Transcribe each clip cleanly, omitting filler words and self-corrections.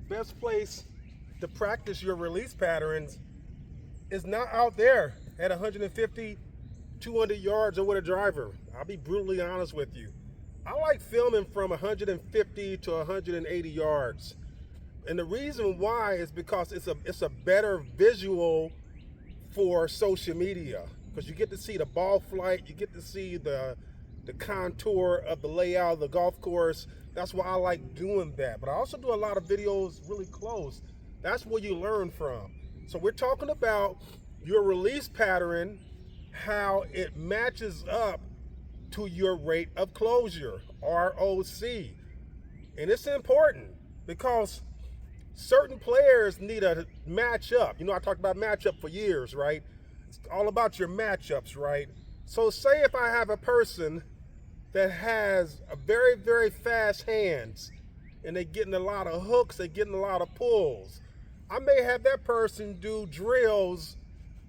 best place to practice your release patterns is not out there at 150, 200 yards or with a driver. I'll be brutally honest with you. I like filming from 150 to 180 yards. And the reason why is because it's a better visual for social media, because you get to see the ball flight, you get to see the contour of the layout of the golf course. That's why I like doing that. But I also do a lot of videos really close. That's where you learn from. So we're talking about your release pattern, how it matches up to your rate of closure, ROC. And it's important because certain players need a matchup. You know, I talked about matchup for years, right? It's all about your matchups, right? So say if I have a person that has a very, very fast hands and they're getting a lot of hooks, they're getting a lot of pulls, I may have that person do drills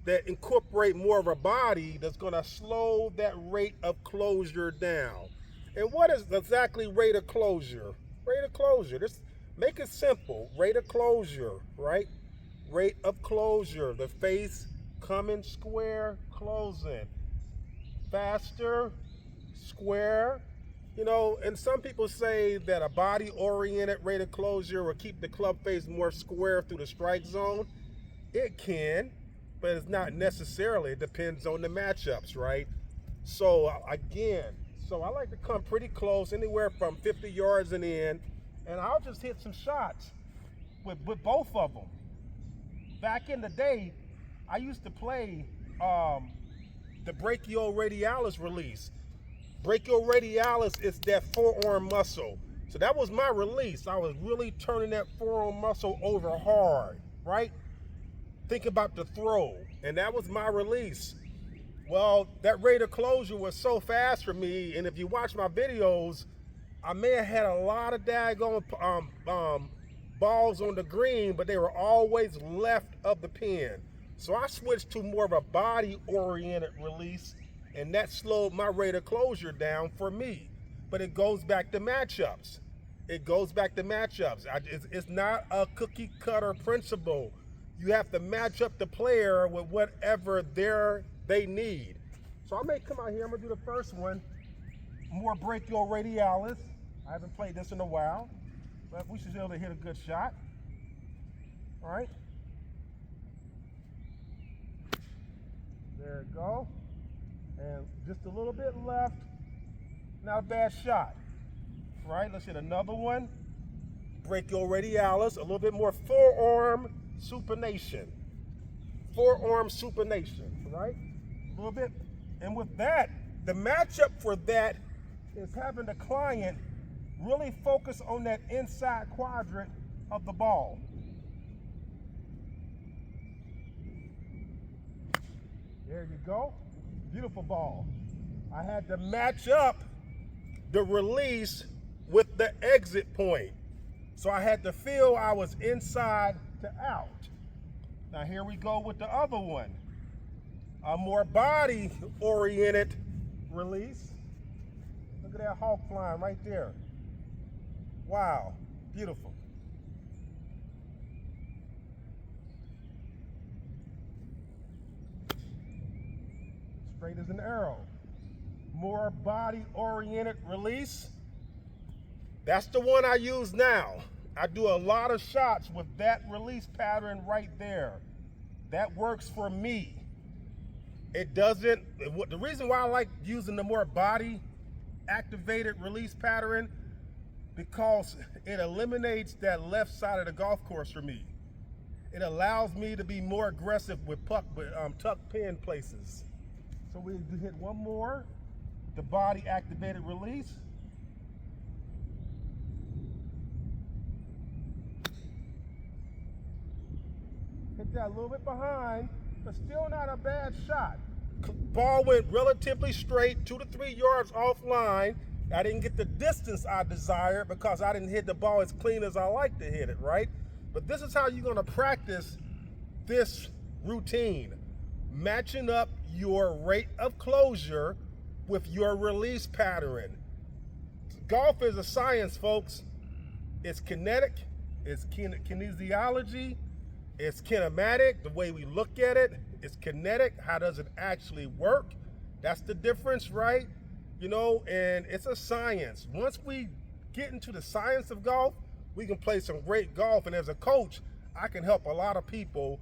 that incorporate more of a body that's going to slow that rate of closure down. And what is exactly rate of closure? Rate of closure, just make it simple. Rate of closure, right? Rate of closure, the face coming square, closing. Faster, square. You know, and some people say that a body-oriented rate of closure will keep the club face more square through the strike zone. It can, but it's not necessarily. It depends on the matchups, right? So again, I like to come pretty close, anywhere from 50 yards and in, and I'll just hit some shots with both of them. Back in the day, I used to play the brachioradialis release. Brachioradialis is that forearm muscle. So that was my release. I was really turning that forearm muscle over hard, right? Think about the throw, and that was my release. Well, that rate of closure was so fast for me, and if you watch my videos, I may have had a lot of daggone balls on the green, but they were always left of the pin. So I switched to more of a body-oriented release, and that slowed my rate of closure down for me. But it goes back to matchups. It goes back to matchups. It's not a cookie cutter principle. You have to match up the player with whatever they need. So I may come out here, I'm gonna do the first one, more brachioradialis. I haven't played this in a while, but we should be able to hit a good shot. All right. There we go. And just a little bit left. Not a bad shot. Right, let's hit another one. Brachioradialis, a little bit more forearm supination. Forearm supination, right? A little bit. And with that, the matchup for that is having the client really focus on that inside quadrant of the ball. There you go. Beautiful ball. I had to match up the release with the exit point. So I had to feel I was inside to out. Now here we go with the other one. A more body-oriented release. Look at that hawk flying right there. Wow, beautiful. Straight as an arrow. More body-oriented release. That's the one I use now. I do a lot of shots with that release pattern right there. That works for me. It doesn't, the reason why I like using the more body activated release pattern, because it eliminates that left side of the golf course for me. It allows me to be more aggressive with tuck pin places. So we hit one more, the body activated release. Hit that a little bit behind, but still not a bad shot. Ball went relatively straight, 2 to 3 yards offline. I didn't get the distance I desired because I didn't hit the ball as clean as I like to hit it, right? But this is how you're gonna practice this routine. Matching up your rate of closure with your release pattern. Golf is a science, folks. It's kinetic, It's kinesiology, it's kinematic, the way we look at it. It's kinetic, how does it actually work? That's the difference, right? You know, and it's a science. Once we get into the science of golf, we can play some great golf. And as a coach, I can help a lot of people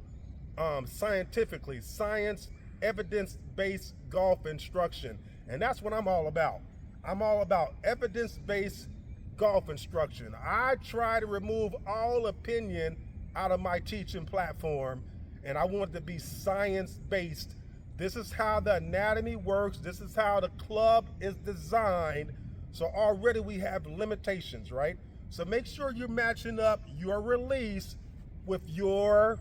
scientifically, science, evidence-based golf instruction. And that's what I'm all about. I'm all about evidence-based golf instruction. I try to remove all opinion out of my teaching platform, and I want it to be science-based. This is how the anatomy works. This is how the club is designed. So already we have limitations, right? So make sure you're matching up your release with your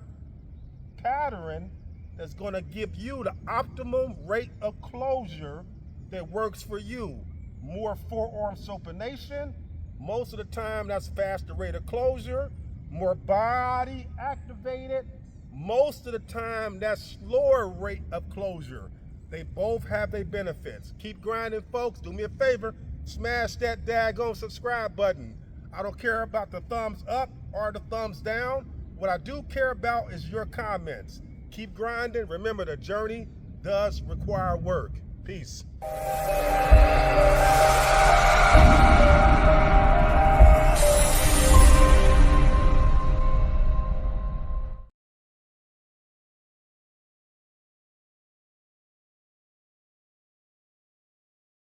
pattern that's going to give you the optimum rate of closure that works for you. More forearm supination. Most of the time that's faster rate of closure. More body activated. Most of the time that's slower rate of closure. They both have their benefits. Keep grinding, folks. Do me a favor, smash that daggone subscribe button. I don't care about the thumbs up or the thumbs down. What I do care about is your comments. Keep grinding. Remember, the journey does require work. Peace.